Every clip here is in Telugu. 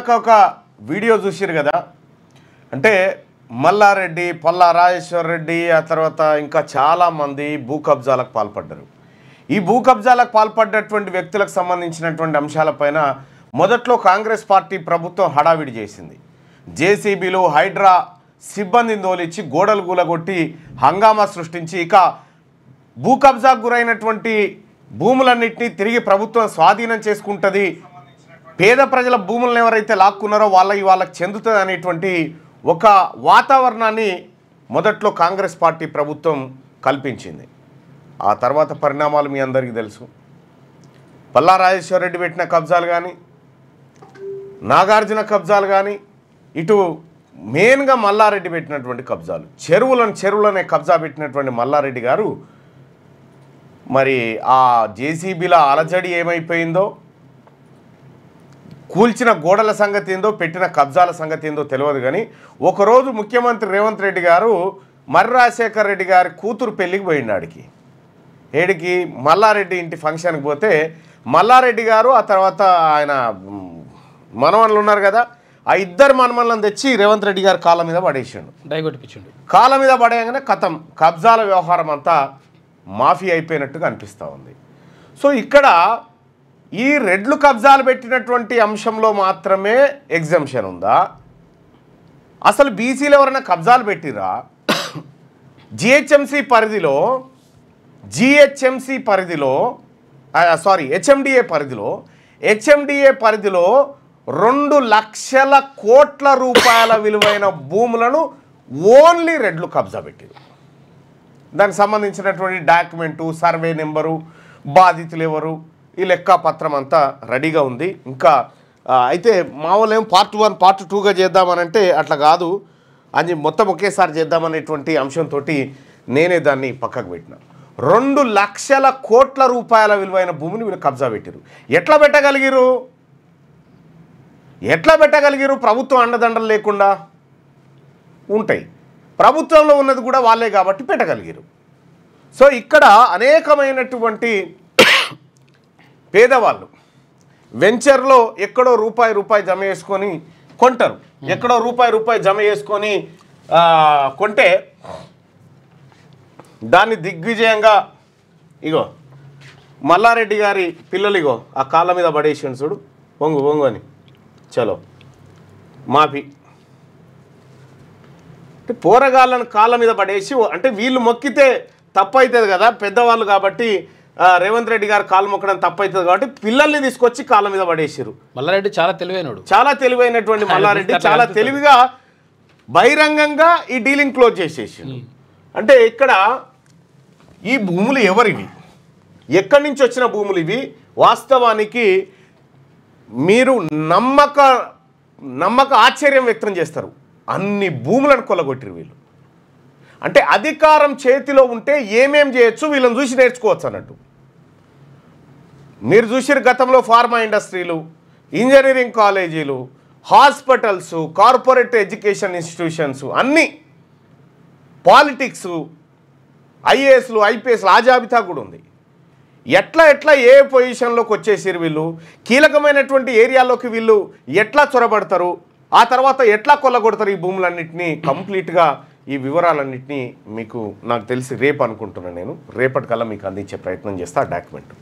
ఇందాక ఒక వీడియో చూసిరు కదా, అంటే మల్లారెడ్డి, పల్లా రాజేశ్వర్ రెడ్డి, ఆ తర్వాత ఇంకా చాలామంది భూ కబ్జాలకు పాల్పడ్డారు. ఈ భూ కబ్జాలకు పాల్పడ్డటువంటి వ్యక్తులకు సంబంధించినటువంటి అంశాలపైన మొదట్లో కాంగ్రెస్ పార్టీ ప్రభుత్వం హడావిడి చేసింది. జేసీబీలు, హైడ్రా సిబ్బందిని తోలిచ్చి గోడలు కూలగొట్టి హంగామా సృష్టించి ఇక భూ కబ్జాకు గురైనటువంటి భూములన్నింటినీ తిరిగి ప్రభుత్వం స్వాధీనం చేసుకుంటుంది, పేద ప్రజల భూములను ఎవరైతే లాక్కున్నారో వాళ్ళకి చెందుతుంది అనేటువంటి ఒక వాతావరణాన్ని మొదట్లో కాంగ్రెస్ పార్టీ ప్రభుత్వం కల్పించింది. ఆ తర్వాత పరిణామాలు మీ అందరికీ తెలుసు. పల్లా రాజేశ్వర్ రెడ్డి పెట్టిన కబ్జాలు కానీ, నాగార్జున కబ్జాలు కానీ, ఇటు మెయిన్గా మల్లారెడ్డి పెట్టినటువంటి కబ్జాలు, చెరువులనే కబ్జా పెట్టినటువంటి మల్లారెడ్డి గారు మరి ఆ జేసీబీల అలజడి ఏమైపోయిందో, కూల్చిన గోడల సంగతి ఏందో, పెట్టిన కబ్జాల సంగతి ఏందో తెలియదు. కానీ ఒకరోజు ముఖ్యమంత్రి రేవంత్ రెడ్డి గారు మర్రి రాజశేఖర్ రెడ్డి గారి కూతురు పెళ్ళికి పోయిండు. ఆడికి ఏడికి మల్లారెడ్డి ఇంటి ఫంక్షన్కి పోతే మల్లారెడ్డి గారు ఆ తర్వాత ఆయన మనవన్లు ఉన్నారు కదా, ఆ ఇద్దరు మనమల్ని తెచ్చి రేవంత్ రెడ్డి గారి కాళ్ళ మీద పడేసిండు, డైగొట్టిపించిండు. కాళ్ళ మీద పడేయగానే కథం కబ్జాల వ్యవహారం అంతా మాఫీ అయిపోయినట్టుగా అనిపిస్తూ ఉంది. సో ఇక్కడ ఈ రెడ్లు కబ్జాలు పెట్టినటువంటి అంశంలో మాత్రమే ఎగ్జంప్షన్ ఉందా? అసలు బీసీలు ఎవరైనా కబ్జాలు పెట్టిరా? హెచ్ఎండిఏ పరిధిలో 2 లక్షల కోట్ల రూపాయల విలువైన భూములను ఓన్లీ రెడ్లు కబ్జా పెట్టారు. దానికి సంబంధించినటువంటి డాక్యుమెంటు, సర్వే నెంబరు, బాధితులు ఎవరు, ఈ లెక్కపత్రం అంతా రెడీగా ఉంది. ఇంకా అయితే మా వాళ్ళు ఏం పార్ట్ 1 పార్ట్ 2గా చేద్దామనంటే అట్లా కాదు అని మొత్తం ఒకేసారి చేద్దామనేటువంటి అంశంతో నేనే దాన్ని పక్కకు పెట్టిన. 2 లక్షల కోట్ల రూపాయల విలువైన భూమిని వీళ్ళు కబ్జా పెట్టారు. ఎట్లా పెట్టగలిగారు? ప్రభుత్వం అండదండలు లేకుండా ఉంటాయి, ప్రభుత్వంలో ఉన్నది కూడా వాళ్ళే కాబట్టి పెట్టగలిగారు. సో ఇక్కడ అనేకమైనటువంటి పేదవాళ్ళు వెంచర్లో ఎక్కడో రూపాయి జమ చేసుకొని కొంటారు, ఎక్కడో రూపాయి జమ చేసుకొని కొంటే దాన్ని దిగ్విజయంగా ఇగో మల్లారెడ్డి గారి పిల్లలు ఇగో ఆ కాళ్ళ మీద పడేసిండు చూడు, వంగు అని చలో మాఫీ. అంటే పోరగాళ్ళను కాళ్ళ మీద పడేసి, అంటే వీళ్ళు మొక్కితే తప్పు అవుతుంది కదా, పెద్దవాళ్ళు కాబట్టి రేవంత్ రెడ్డి గారు కాళ్ళు మొక్కడం తప్పు అవుతుంది కాబట్టి పిల్లల్ని తీసుకొచ్చి కాళ్ళ మీద పడేసారు. మల్లారెడ్డి చాలా తెలివైనటువంటి మల్లారెడ్డి చాలా తెలివిగా బహిరంగంగా ఈ డీలింగ్ క్లోజ్ చేసేసారు. అంటే ఇక్కడ ఈ భూములు ఎవరివి, ఎక్కడి నుంచి వచ్చిన భూములు ఇవి? వాస్తవానికి మీరు నమ్మక ఆశ్చర్యం వ్యక్తం చేస్తారు. అన్ని భూములను కొల్లగొట్టిరు వీళ్ళు. అంటే అధికారం చేతిలో ఉంటే ఏమేం చేయొచ్చు వీళ్ళని చూసి నేర్చుకోవచ్చు అన్నట్టు. మీరు చూసిరు గతంలో ఫార్మా ఇండస్ట్రీలు, ఇంజనీరింగ్ కాలేజీలు, హాస్పిటల్స్, కార్పొరేట్ ఎడ్యుకేషన్ ఇన్స్టిట్యూషన్స్, అన్నీ, పాలిటిక్స్, ఐఏఎస్లు, ఐపీఎస్లు, ఆ జాబితా కూడా ఉంది. ఎట్లా ఏ పొజిషన్లోకి వచ్చేసారు వీళ్ళు, కీలకమైనటువంటి ఏరియాలోకి వీళ్ళు ఎట్లా చొరబడతారు, ఆ తర్వాత ఎట్లా కొల్లగొడతారు ఈ భూములన్నింటినీ, కంప్లీట్గా ఈ వివరాలన్నింటినీ మీకు నాకు తెలిసి రేపు అనుకుంటున్నాను, నేను రేపటికల్లా మీకు అందించే ప్రయత్నం చేస్తా ఆ డాక్యుమెంట్.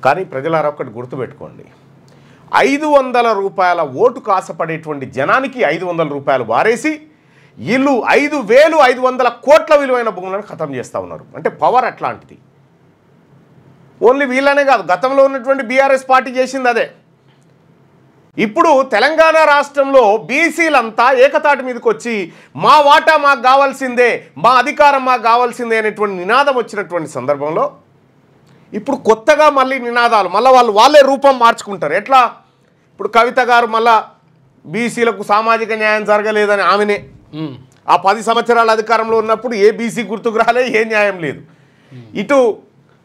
కానీ ప్రజలారా ఒకటి గుర్తుపెట్టుకోండి, 500 రూపాయల ఓటు కాసపడేటువంటి జనానికి 500 రూపాయలు వారేసి వీళ్ళు 5,500 కోట్ల విలువైన భూములను ఖతం చేస్తూ ఉన్నారు. అంటే పవర్ అట్లాంటిది. ఓన్లీ వీళ్ళనే కాదు, గతంలో ఉన్నటువంటి బీఆర్ఎస్ పార్టీ చేసింది అదే. ఇప్పుడు తెలంగాణ రాష్ట్రంలో బీసీలంతా ఏకతాటి మీదకి వచ్చి మా వాటా మాకు కావాల్సిందే, మా అధికారం మాకు కావాల్సిందే అనేటువంటి నినాదం వచ్చినటువంటి సందర్భంలో ఇప్పుడు కొత్తగా మళ్ళీ నినాదాలు వాళ్ళే రూపం మార్చుకుంటారు. ఎట్లా? ఇప్పుడు కవిత గారు మళ్ళా బీసీలకు సామాజిక న్యాయం జరగలేదని ఆమెనే ఆ 10 సంవత్సరాల అధికారంలో ఉన్నప్పుడు ఏ బీసీ గుర్తుకు రాలే, ఏ న్యాయం లేదు. ఇటు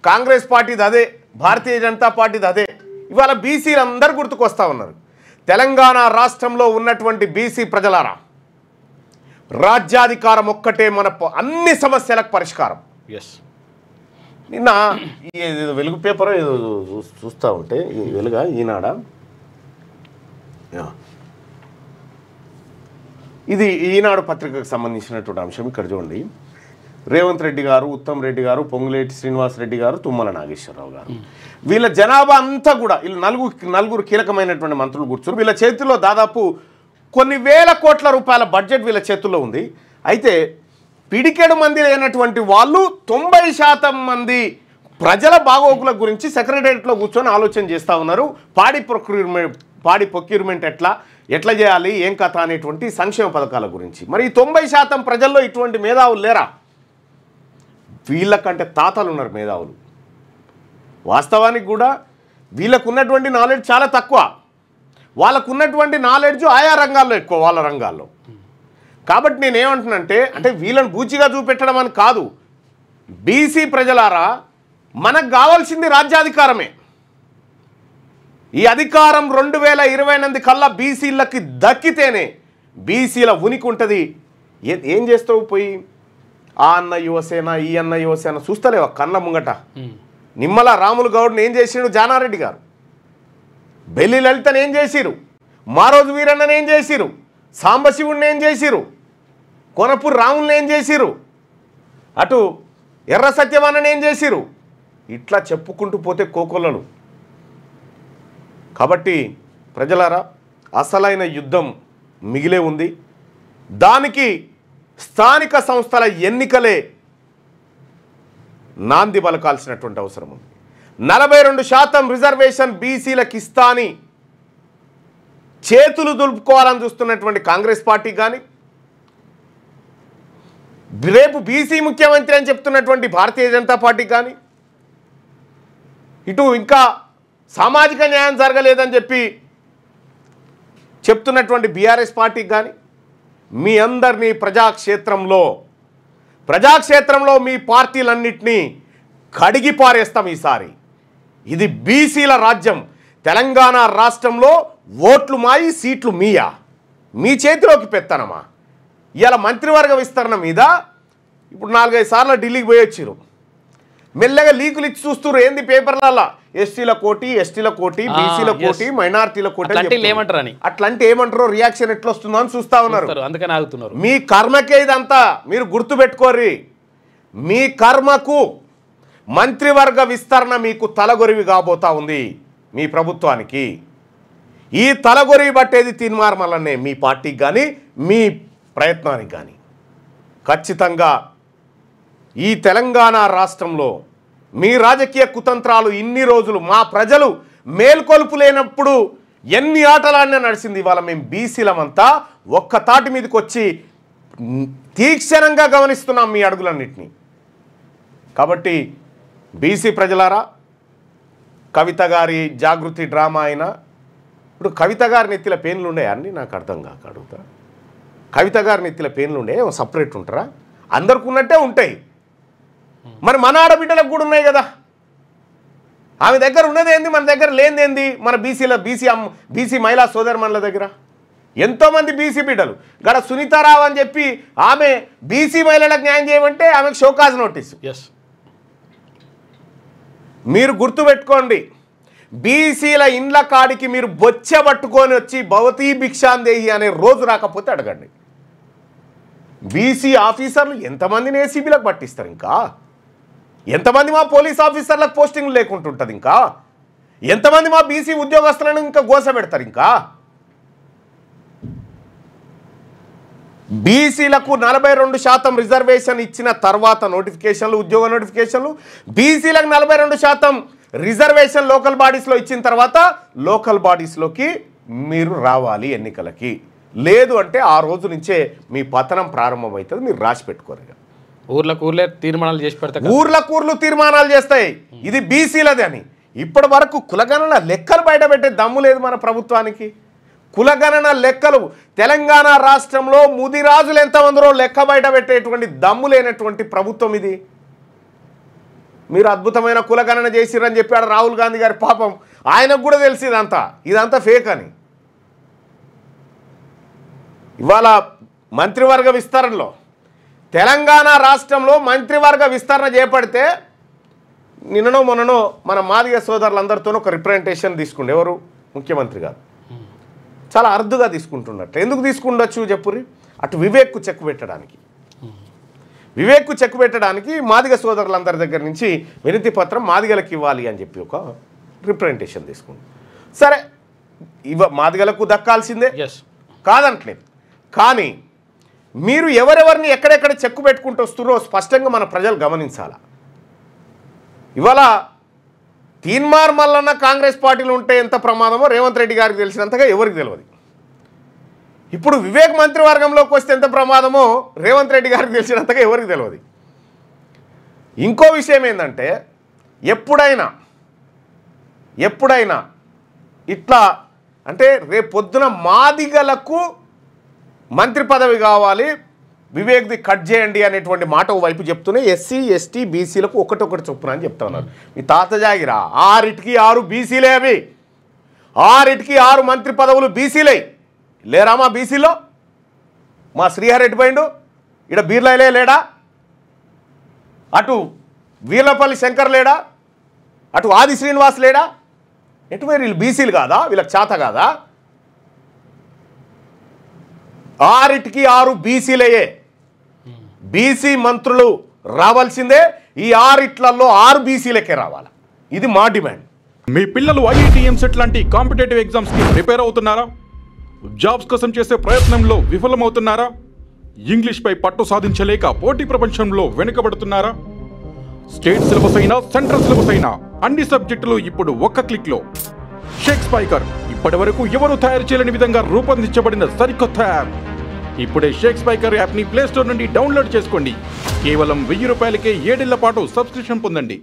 కాంగ్రెస్ పార్టీది అదే, భారతీయ జనతా పార్టీది అదే. ఇవాళ బీసీలు అందరూ గుర్తుకొస్తా ఉన్నారు. తెలంగాణ రాష్ట్రంలో ఉన్నటువంటి బీసీ ప్రజలారా, రాజ్యాధికారం ఒక్కటే మన అన్ని సమస్యలకు పరిష్కారం. నిన్న వెలుగు పేపర్ ఏదో చూస్తూ ఉంటే, వెలుగా ఈనాడ ఇది ఈనాడు పత్రికకు సంబంధించినటువంటి అంశం. ఇక్కడ చూడండి, రేవంత్ రెడ్డి గారు, ఉత్తమ్ రెడ్డి గారు, పొంగులేటి శ్రీనివాస్ రెడ్డి గారు, తుమ్మల నాగేశ్వరరావు గారు, వీళ్ళ జనాభా అంతా కూడా వీళ్ళు నలుగురు కీలకమైనటువంటి మంత్రులు కూర్చున్నారు. వీళ్ళ చేతిలో దాదాపు కొన్ని వేల కోట్ల రూపాయల బడ్జెట్ వీళ్ళ చేతుల్లో ఉంది. అయితే పిడికెడు మంది లేనటువంటి వాళ్ళు 90% మంది ప్రజల బాగోగుల గురించి సెక్రటేరియట్లో కూర్చొని ఆలోచన చేస్తూ ఉన్నారు. పాడి ప్రొక్యూర్మెంట్ ఎట్లా చేయాలి, ఏం కథ అనేటువంటి సంక్షేమ పథకాల గురించి. మరి ఈ 90% ప్రజల్లో ఇటువంటి మేధావులు లేరా? వీళ్ళకంటే తాతలు ఉన్నారు మేధావులు. వాస్తవానికి కూడా వీళ్ళకు ఉన్నటువంటి నాలెడ్జ్ చాలా తక్కువ, వాళ్ళకు ఉన్నటువంటి నాలెడ్జ్ ఆయా రంగాల్లో ఎక్కువ, వాళ్ళ రంగాల్లో. కాబట్టి నేనేమంటున్నానంటే, అంటే వీళ్ళని బూచిగా చూపెట్టడం అని కాదు, బీసీ ప్రజలారా మనకు కావాల్సింది రాజ్యాధికారమే. ఈ అధికారం 2028 కల్లా బీసీలకి దక్కితేనే బీసీల ఉనికి ఉంటుంది. ఏం చేస్తావు పోయి ఆ అన్న యువసేన ఈ అన్న యువసేన చూస్తలేవా కళ్ళ ముంగట? నిమ్మల రాములు గౌడ్ని ఏం చేసిండు జానారెడ్డి గారు, బెల్లి లలితని ఏం చేసిరు, మారోజు వీరన్నని ఏం చేసిరు, సాంబశివుడిని ఏం చేసిరు, కొనపూర్ రాముల్ని ఏం చేసిరు, అటు ఎర్ర సత్యవాణని ఏం చేసిరు, ఇట్లా చెప్పుకుంటూ పోతే కోకొల్లలు. కాబట్టి ప్రజలారా అసలైన యుద్ధం మిగిలే ఉంది. దానికి స్థానిక సంస్థల ఎన్నికలే నాంది పలకాల్సినటువంటి అవసరం ఉంది. 42% రిజర్వేషన్ బీసీలకు ఇస్తా అని చేతులు దులుపుకోవాలని చూస్తున్నటువంటి కాంగ్రెస్ పార్టీ కానీ, రేపు బీసీ ముఖ్యమంత్రి అని చెప్తున్నటువంటి భారతీయ జనతా పార్టీ కానీ, ఇటు ఇంకా సామాజిక న్యాయం జరగలేదని చెప్పి చెప్తున్నటువంటి బీఆర్ఎస్ పార్టీకి కానీ, మీ అందరినీ ప్రజాక్షేత్రంలో మీ పార్టీలన్నింటినీ కడిగి పారేస్తాం ఈసారి. ఇది బీసీల రాజ్యం. తెలంగాణ రాష్ట్రంలో ఓట్లు మాయి, సీట్లు మీయా, మీ చేతిలోకి పెత్తనమా? ఇవాళ మంత్రివర్గ విస్తరణ మీద ఇప్పుడు 4-5 సార్లు ఢిల్లీకి పోయి వచ్చారు. మెల్లగా లీకులు ఇచ్చి చూస్తున్నారు. ఏంది పేపర్లలో ఎస్టీల కోటి, ఎస్టీల కోటి, బీసీల కోటి, మైనార్టీల కోటి అట్లంటే ఏమంటారో రియాక్షన్ ఎట్లా వస్తుందో అని చూస్తా ఉన్నారు. అందుకని ఆగుతున్నారు. మీ కర్మకే ఇదంతా, మీరు గుర్తుపెట్టుకోర్రి. మీ కర్మకు మంత్రివర్గ విస్తరణ మీకు తలగొరివి కాబోతా ఉంది మీ ప్రభుత్వానికి. ఈ తలగొరివి పట్టేది తీర్మార్మలనే మీ పార్టీకి కానీ మీ ప్రయత్నానికి కానీ. ఖచ్చితంగా ఈ తెలంగాణ రాష్ట్రంలో మీ రాజకీయ కుతంత్రాలు ఇన్ని రోజులు మా ప్రజలు మేల్కొలుపు లేనప్పుడు ఎన్ని ఆటలాడినా నడిచింది. ఇవాళ మేము బీసీలమంతా ఒక్క తాటి మీదకి వచ్చి తీక్షణంగా గమనిస్తున్నాం మీ అడుగులన్నింటినీ. కాబట్టి బీసీ ప్రజలారా, కవిత గారి జాగృతి డ్రామా అయినా ఇప్పుడు కవిత గారి నెత్తిల పేన్లు ఉండే అన్నీ నాకు అర్థం కాక అడుగుతా. కవిత గారి నెత్తిల పేన్లు ఉండే సపరేట్ ఉంటారా? అందరికి ఉన్నట్టే ఉంటాయి. మరి మన ఆడబిడ్డలకు కూడా ఉన్నాయి కదా. ఆమె దగ్గర ఉన్నది ఏంది, మన దగ్గర లేనిదేంది? మన బీసీ మహిళా సోదరిమణుల దగ్గర ఎంతోమంది బీసీ బిడ్డలు. గడ సునీతారావు అని చెప్పి ఆమె బీసీ మహిళలకు న్యాయం చేయమంటే ఆమెకు షోకాజ్ నోటీసు. మీరు గుర్తుపెట్టుకోండి, బీసీల ఇండ్ల కాడికి మీరు బొచ్చ పట్టుకొని వచ్చి భవతీ భిక్షాందేహి అనే రోజు రాకపోతే అడగండి. బీసీ ఆఫీసర్లు ఎంతమందిని ఏసీబీలకు పట్టిస్తారు? ఇంకా ఎంతమంది మా పోలీస్ ఆఫీసర్లకు పోస్టింగ్ లేకుంటుంటుంది? ఇంకా ఎంతమంది మా బీసీ ఉద్యోగస్తులను ఇంకా గోస పెడతారు? ఇంకా బీసీలకు 42% రిజర్వేషన్ ఇచ్చిన తర్వాత నోటిఫికేషన్లు, ఉద్యోగ నోటిఫికేషన్లు, బీసీలకు 42% రిజర్వేషన్ లోకల్ బాడీస్లో ఇచ్చిన తర్వాత లోకల్ బాడీస్లోకి మీరు రావాలి ఎన్నికలకి. లేదు అంటే ఆ రోజు నుంచే మీ పతనం ప్రారంభమవుతుంది. మీరు రాసి పెట్టుకోరు. ఊర్లకూర్లే తీర్మానాలు చేసి పెడతాయి, ఊర్లకూర్లు తీర్మానాలు చేస్తాయి. ఇది బీసీలది అని. ఇప్పటి వరకు కులగణన లెక్కలు బయటపెట్టే దమ్ము లేదు మన ప్రభుత్వానికి. కులగణన లెక్కలు తెలంగాణ రాష్ట్రంలో ముదిరాజులు ఎంతమందిరో లెక్క బయట పెట్టేటువంటి దమ్ము లేనటువంటి ప్రభుత్వం ఇది. మీరు అద్భుతమైన కులగణన చేసిరని చెప్పాడు రాహుల్ గాంధీ గారి. పాపం ఆయనకు కూడా తెలిసి ఇదంతా ఫేక్ అని. ఇవాళ మంత్రివర్గ విస్తరణలో తెలంగాణ రాష్ట్రంలో మంత్రివర్గ విస్తరణ చేపడితే నిన్ననో మొన్ననో మన మాదిగ సోదరులందరితో ఒక రిప్రజెంటేషన్ తీసుకుండే ఎవరు? ముఖ్యమంత్రి గారు. చాలా అరుదుగా తీసుకుంటున్నట్లు. ఎందుకు తీసుకుండొచ్చు చెప్పుర్రి? అటు వివేక్కు చెక్ పెట్టడానికి మాదిగ సోదరులందరి దగ్గర నుంచి వినతి పత్రం మాదిగలకు ఇవ్వాలి అని చెప్పి ఒక రిప్రజెంటేషన్ తీసుకుంది. సరే మాదిగలకు దక్కాల్సిందే కాదంటలేదు, కానీ మీరు ఎవరెవరిని ఎక్కడెక్కడ చెక్కు పెట్టుకుంటూ వస్తున్నారో స్పష్టంగా మన ప్రజలు గమనించాలా. ఇవాళ తీన్మార్ మల్లన్న కాంగ్రెస్ పార్టీలో ఉంటే ఎంత ప్రమాదమో రేవంత్ రెడ్డి గారికి తెలిసినంతగా ఎవరికి తెలియదు. ఇప్పుడు వివేక్ మంత్రివర్గంలోకి వస్తే ఎంత ప్రమాదమో రేవంత్ రెడ్డి గారికి తెలిసినంతగా ఎవరికి తెలియదు. ఇంకో విషయం ఏంటంటే ఎప్పుడైనా ఇట్లా అంటే రేపు పొద్దున మాదిగలకు మంత్రి పదవి కావాలి, వివేక్ది కట్ చేయండి అనేటువంటి మాట వైపు చెప్తూనే ఎస్సీ ఎస్టీ బీసీలకు ఒకటొకటి చొప్పున అని చెప్తా ఉన్నారు. మీ తాత జాగిరా 6కి 6 బీసీలే, అవి 6కి 6 మంత్రి పదవులు బీసీలే. లేరా మా బీసీలో? మా శ్రీహరెడ్డి పోయిండు, ఇక్కడ బీర్లైలే లేడా, అటు వీర్లపల్లి శంకర్ లేడా, అటు ఆది శ్రీనివాస్ లేడా? ఎటువైరు వీళ్ళు బీసీలు కాదా? వీళ్ళకి చేత కాదా? 6కి 6 బీసీలయే. బీసీ మంత్రులు రావాల్సిందే. ఈ 6లలో 6 బీసీలకే రావాలి. ఇది మా డిమాండ్. మీ పిల్లలు ఐఐటి ఎంసెట్ లాంటి కాంపిటేటివ్ ఎగ్జామ్స్ కి ప్రిపేర్ అవుతున్నారా? జాబ్స్ కోసం చేసే ప్రయత్నంలో విఫలమవుతున్నారా? ఇంగ్లీష్ పై పట్టు సాధించలేక పోటీ ప్రపంచంలో వెనుకబడుతున్నారా? స్టేట్ సిలబస్ అయినా సెంట్రల్ సిలబస్ అయినా అన్ని సబ్జెక్టులు ఇప్పుడు ఒక్క క్లిక్ లో. షేక్ స్పైకర్ ఇప్పటి వరకు ఎవరు తయారు చేయలేని విధంగా రూపొందించబడిన సరికొత్త యాప్. ఇప్పుడే షేక్ స్పైకర్ యాప్ ని ప్లే స్టోర్ నుండి డౌన్లోడ్ చేసుకోండి. కేవలం 1000 రూపాయలకే 7 ఏళ్ల పాటు సబ్స్క్రిప్షన్ పొందండి.